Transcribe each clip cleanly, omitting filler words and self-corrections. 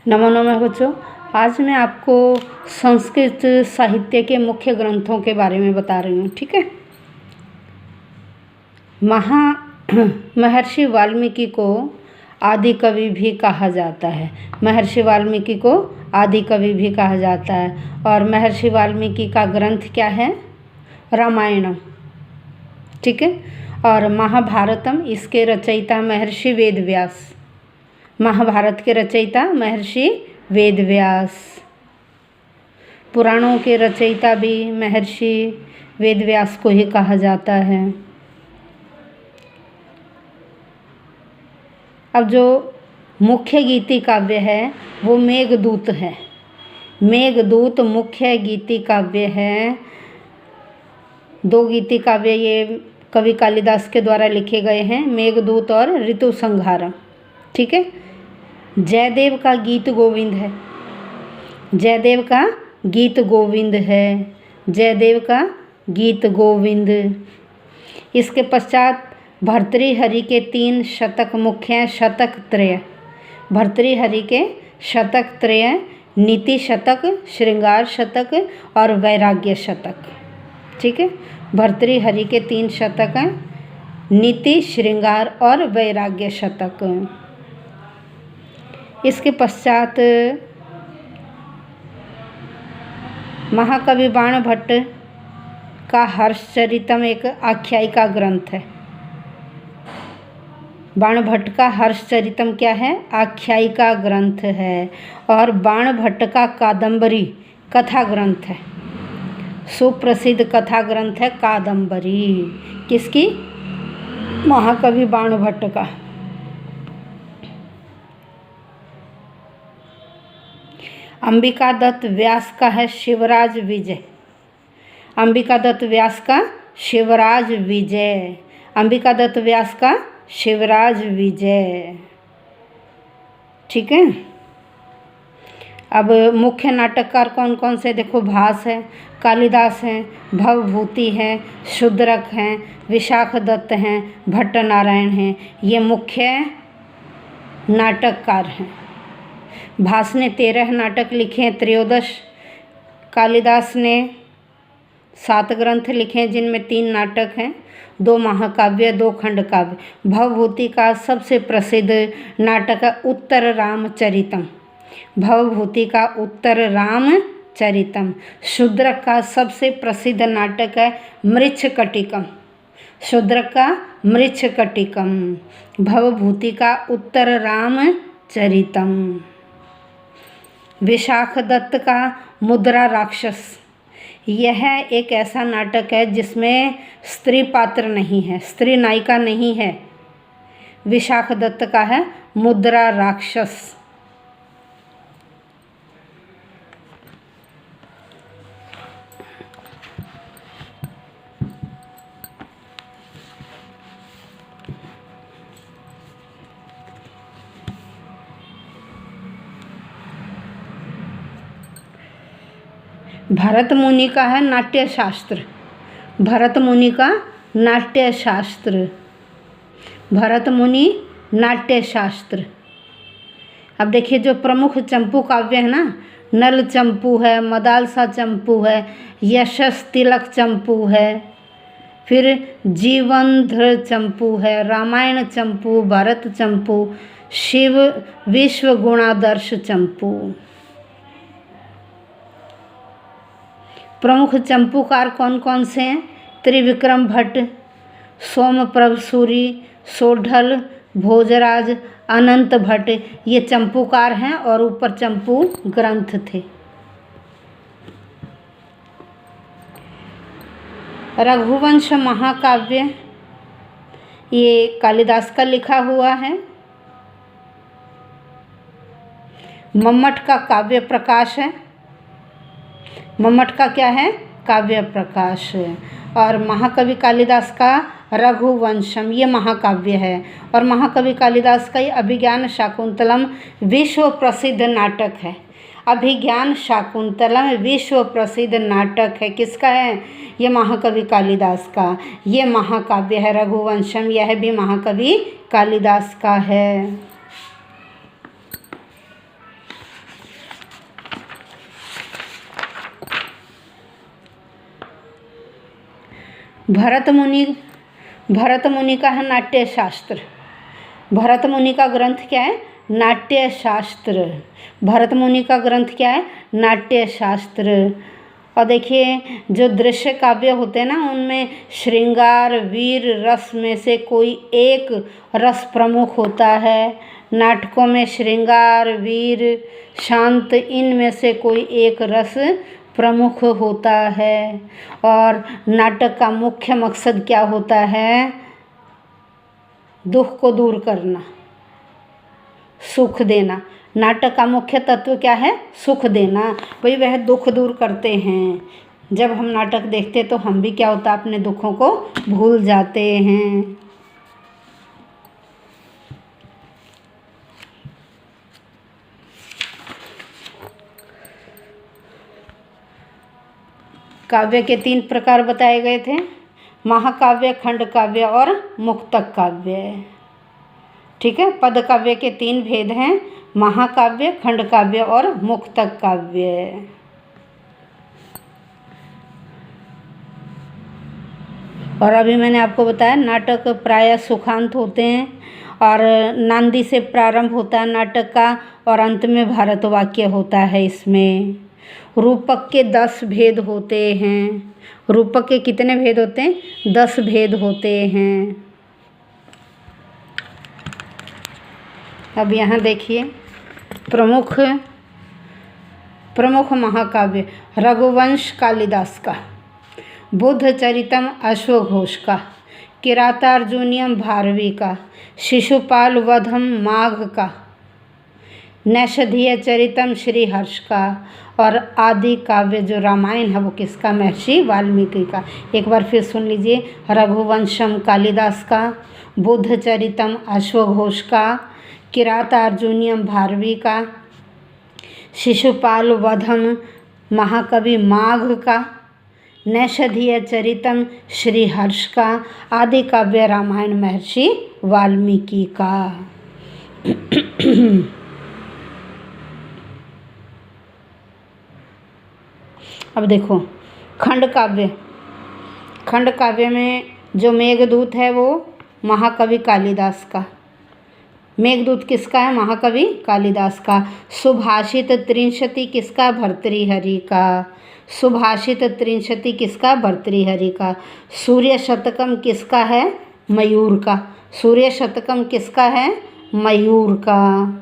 नमो नमः बच्चों। आज मैं आपको संस्कृत साहित्य के मुख्य ग्रंथों के बारे में बता रही हूँ। ठीक है। महर्षि वाल्मीकि को आदि कवि भी कहा जाता है। महर्षि वाल्मीकि को आदि कवि भी कहा जाता है। और महर्षि वाल्मीकि का ग्रंथ क्या है? रामायणम। ठीक है। और महाभारतम, इसके रचयिता महर्षि वेदव्यास। महाभारत के रचयिता महर्षि वेदव्यास। पुराणों के रचयिता भी महर्षि वेदव्यास को ही कहा जाता है। अब जो मुख्य गीति काव्य है वो मेघदूत है। मेघदूत मुख्य गीति काव्य है। दो गीति काव्य ये कवि कालिदास के द्वारा लिखे गए हैं, मेघदूत और ऋतुसंहारम। ठीक है। जयदेव का गीत गोविंद है। जयदेव का गीत गोविंद है। जयदेव का गीत गोविंद। इसके पश्चात भर्तृहरि के 3 शतक मुख्य हैं। शतक त्रय, भर्तृहरि के शतक त्रय, नीति शतक, श्रृंगार शतक और वैराग्य शतक। ठीक है। भर्तृहरि के 3 शतक हैं, नीति, श्रृंगार और वैराग्य शतक। इसके पश्चात महाकवि बाणभट्ट का हर्षचरितम एक आख्यायिका ग्रंथ है। बाणभट्ट का हर्षचरितम क्या है? आख्यायिका ग्रंथ है। और बाणभट्ट का कादंबरी कथा ग्रंथ है। सुप्रसिद्ध कथा ग्रंथ है कादंबरी। किसकी? महाकवि बाणभट्ट का। अंबिका दत्त व्यास का है शिवराज विजय। अंबिका दत्त व्यास का शिवराज विजय। अंबिका दत्त व्यास का शिवराज विजय। ठीक है। अब मुख्य नाटककार कौन कौन से देखो, भास है, कालिदास हैं, भवभूति हैं, शूद्रक हैं, विशाख दत्त हैं, भट्टनारायण हैं। ये मुख्य नाटककार हैं। भास ने 13 नाटक लिखे हैं, त्रयोदश। कालिदास ने 7 ग्रंथ लिखे हैं जिनमें 3 नाटक हैं, 2 महाकाव्य, 2 खंड काव्य। भवभूति का सबसे प्रसिद्ध नाटक है उत्तर रामचरितम। भवभूति का उत्तर रामचरितम। शूद्रक का सबसे प्रसिद्ध नाटक है मृच्छकटिकम। शूद्रक का मृच्छकटिकम। भवभूति का उत्तर रामचरितम। विशाख दत्त का मुद्रा राक्षस। यह एक ऐसा नाटक है जिसमें स्त्री पात्र नहीं है, स्त्री नायिका नहीं है। विशाख दत्त का है मुद्रा राक्षस। भरत मुनि का है नाट्यशास्त्र। भरत मुनि का नाट्यशास्त्र। भरत मुनि नाट्यशास्त्र। अब देखिए जो प्रमुख चंपू काव्य है ना, नल चंपू है, मदालसा चंपू है, यशस तिलक चंपू है, फिर जीवंध्र चंपू है, रामायण चंपू, भरत चंपू, शिव विश्व गुणादर्श चंपू। प्रमुख चंपूकार कौन कौन से हैं? त्रिविक्रम भट्ट, सोमप्रभ सूरी, सोढ़ल, भोजराज, अनंत भट्ट। ये चंपूकार हैं और ऊपर चंपू ग्रंथ थे। रघुवंश महाकाव्य ये कालिदास का लिखा हुआ है। मम्मट का काव्य प्रकाश है। मम्मट का क्या है? काव्य प्रकाश है। और महाकवि कालिदास का रघुवंशम ये महाकाव्य है। और महाकवि कालिदास का ये अभिज्ञान शाकुंतलम विश्व प्रसिद्ध नाटक है। अभिज्ञान शाकुंतलम विश्व प्रसिद्ध नाटक है। किसका है? ये महाकवि कालिदास का। ये महाकाव्य है रघुवंशम, यह भी महाकवि कालिदास का है। भरत मुनि भरत मुनि का है नाट्य शास्त्र। भरत मुनि का ग्रंथ क्या है? नाट्य शास्त्र। भरत मुनि का ग्रंथ क्या है? नाट्य शास्त्र। और देखिए जो दृश्य काव्य होते हैं ना, उनमें श्रृंगार वीर रस में से कोई एक रस प्रमुख होता है। नाटकों में श्रृंगार वीर शांत इनमें से कोई एक रस प्रमुख होता है। और नाटक का मुख्य मकसद क्या होता है? दुख को दूर करना, सुख देना। नाटक का मुख्य तत्व क्या है? सुख देना। भाई वह दुख दूर करते हैं। जब हम नाटक देखते तो हम भी क्या होता है, अपने दुखों को भूल जाते हैं। काव्य के 3 प्रकार बताए गए थे, महाकाव्य, खंड काव्य और मुक्तक काव्य। ठीक है, पद काव्य के 3 भेद हैं, महाकाव्य, खंड काव्य और मुक्तक काव्य। और अभी मैंने आपको बताया नाटक प्रायः सुखांत होते हैं और नांदी से प्रारंभ होता है नाटक का और अंत में भारत वाक्य होता है। इसमें रूपक के 10 भेद होते हैं। रूपक के कितने भेद होते हैं? 10 भेद होते हैं। अब यहाँ देखिए प्रमुख महाकाव्य रघुवंश कालिदास का, बुद्ध चरितम अश्वघोष का, किरातार्जुनीयम भारवी का, शिशुपाल वधम माघ का, नैषधीय चरितम श्रीहर्ष का और आदि काव्य जो रामायण है वो किसका? महर्षि वाल्मीकि का। एक बार फिर सुन लीजिए, रघुवंशम कालिदास का, बुद्ध चरितम अश्वघोष का, किरातार्जुनीयम भारवी का, शिशुपाल वधम महाकवि माघ का, नैषधीय चरितम श्रीहर्ष का, आदि काव्य रामायण महर्षि वाल्मीकि का। अब देखो खंड काव्य में जो मेघदूत है वो महाकवि कालिदास का। मेघदूत किसका है? महाकवि कालिदास का। सुभाषित त्रिंशति किसका? भर्तृहरि का। सुभाषित त्रिंशति किसका? भर्तृहरि का। सूर्य शतकम किसका है? मयूर का। सूर्य शतकम किसका है? मयूर का।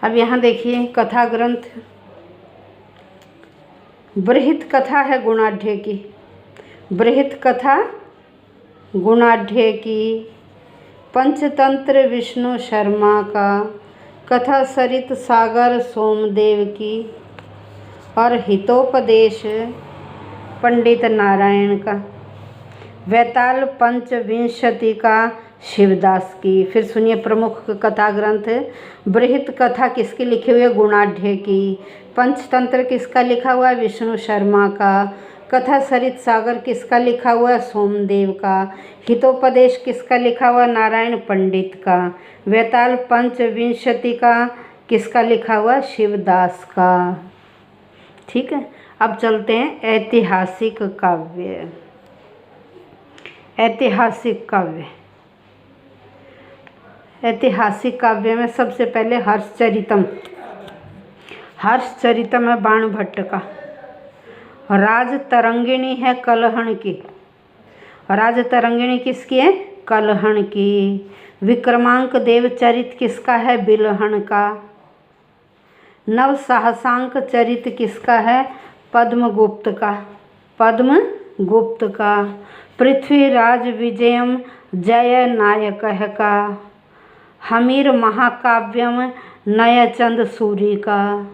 अब यहाँ देखिए कथा ग्रंथ, बृहत कथा है गुणाढ्य की। बृहत कथा गुणाढ्य की। पंचतंत्र विष्णु शर्मा का। कथा सरित सागर सोमदेव की। और हितोपदेश पंडित नारायण का। वैताल पंचविंशति का शिवदास की। फिर सुनिए प्रमुख कथा ग्रंथ, बृहत कथा किसकी लिखी हुई है? गुणाढ्य की। पंचतंत्र किसका लिखा हुआ है? विष्णु शर्मा का। कथा सरित सागर किसका लिखा हुआ है? सोमदेव का। हितोपदेश किसका लिखा हुआ? नारायण पंडित का। वैताल पंचविंशति का किसका लिखा हुआ? शिवदास का। ठीक है, अब चलते हैं ऐतिहासिक काव्य। ऐतिहासिक काव्य, ऐतिहासिक काव्य में सबसे पहले हर्षचरितम। हर्षचरितम है बाणभट्ट का। राजतरंगिणी है कलहण की। राजतरंगिणी किसकी है? कलहण की। विक्रमांक देवचरित किसका है? बिलहण का। नवसाहसांक चरित किसका है? पद्मगुप्त का। पद्मगुप्त का। पृथ्वीराज विजयम जय नायक का। हमीर महाकाव्यम नयचंद सूरी का।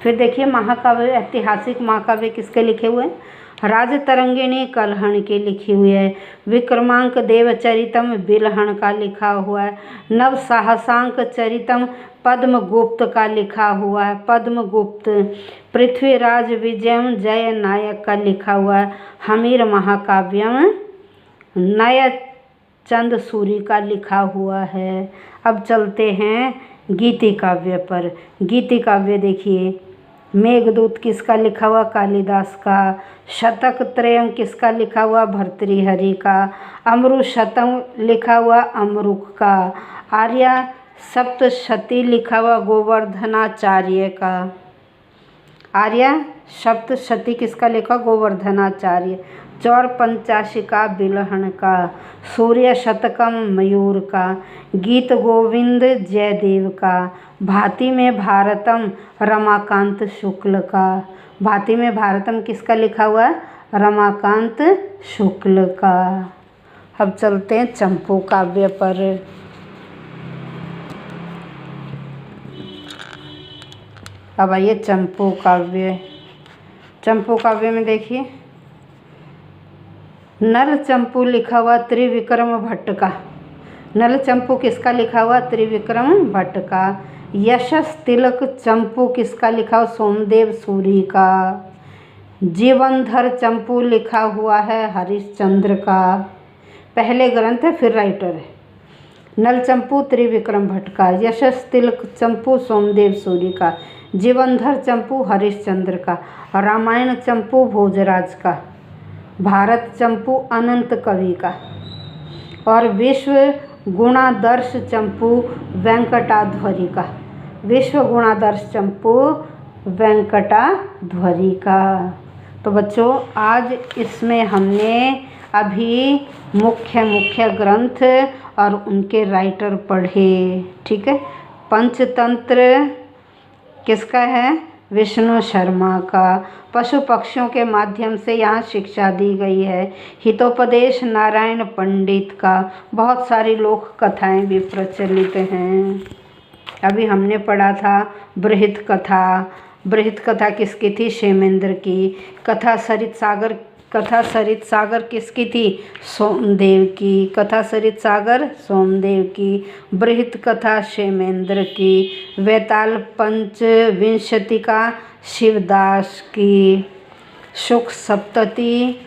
फिर देखिए महाकाव्य, ऐतिहासिक महाकाव्य किसके लिखे हुए हैं? राजतरंगिणी कलहण की लिखी हुई है। विक्रमांक देवचरितम बिलहण का लिखा हुआ है। नवसाहसांक चरितम पद्मगुप्त का लिखा हुआ है। पद्मगुप्त। पृथ्वीराज विजयम जय नायक का लिखा हुआ है। हमीर महाकाव्यम नया चंद सूरी का लिखा हुआ है। अब चलते हैं गीति काव्य पर। गीति काव्य देखिए, मेघदूत किसका लिखा हुआ? कालिदास का। शतक त्रयम किसका लिखा हुआ? भर्तृहरि का। अमरुशतम लिखा हुआ अमरुक का। आर्या सप्तशती लिखा हुआ गोवर्धनाचार्य का। आर्या सप्तशती किसका लिखा? गोवर्धनाचार्य। चौर पंचाशिका बिलहन का। सूर्य शतकम मयूर का। गीत गोविंद जयदेव का। भाति में भारतम रमाकांत शुक्ल का। भाति में भारतम किसका लिखा हुआ? रमाकांत शुक्ल का। अब चलते हैं चंपू काव्य पर। अब आइए चंपू काव्य। चंपू काव्य में देखिए, नल चंपू लिखा हुआ त्रिविक्रम भट्ट का। नल चंपू किसका लिखा हुआ? त्रिविक्रम भट्ट का। यशस तिलक चंपू किसका लिखा हुआ? सोमदेव सूरी का। जीवनधर चंपू लिखा हुआ है हरिश्चंद्र का। पहले ग्रंथ है फिर राइटर है। नल चंपू त्रिविक्रम भट्ट का। यशस तिलक चंपू सोमदेव सूरी का। जीवनधर चंपू हरिश्चंद्र का। रामायण चंपू भोजराज का। भारत चंपू अनंत कवि का। और विश्व गुणादर्श चंपू वेंकटाध्वरी का। विश्व गुणादर्श चंपू वेंकटाध्वरी का। तो बच्चों, आज इसमें हमने अभी मुख्य ग्रंथ और उनके राइटर पढ़े। ठीक है। पंचतंत्र किसका है? विष्णु शर्मा का। पशु पक्षियों के माध्यम से यहाँ शिक्षा दी गई है। हितोपदेश नारायण पंडित का। बहुत सारी लोक कथाएँ भी प्रचलित हैं। अभी हमने पढ़ा था बृहत कथा। बृहत कथा किसकी थी? क्षेमेंद्र की। कथा सरित सागर किसकी थी? सोमदेव की। कथा सरित सागर सोमदेव की। बृहत कथा क्षेमेंद्र की। वैताल पंचविंशतिका शिवदास की। शुक सप्तति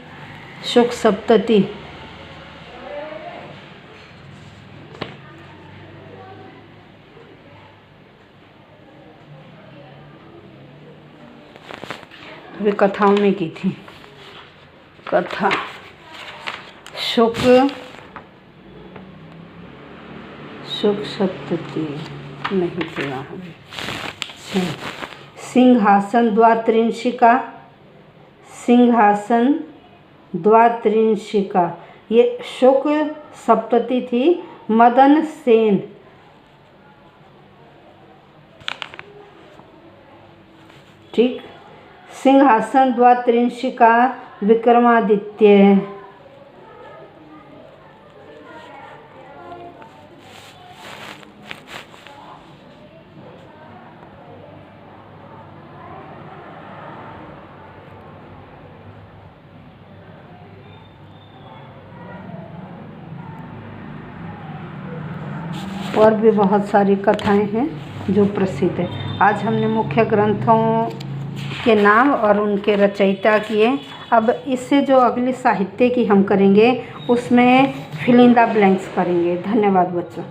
वे कथाओं में की थी। कथा शुक सप्तति नहीं पढ़ा हमें। सिंहासन द्वात्रिंशिका ये शुक सप्तति थी। मदन सेन ठीक। सिंहासन द्वात्रिंशिका विक्रमादित्य। और भी बहुत सारी कथाएं हैं जो प्रसिद्ध है। आज हमने मुख्य ग्रंथों के नाम और उनके रचयिता किए। अब इससे जो अगली साहित्य की हम करेंगे उसमें फिल इन द ब्लैंक्स करेंगे। धन्यवाद बच्चों।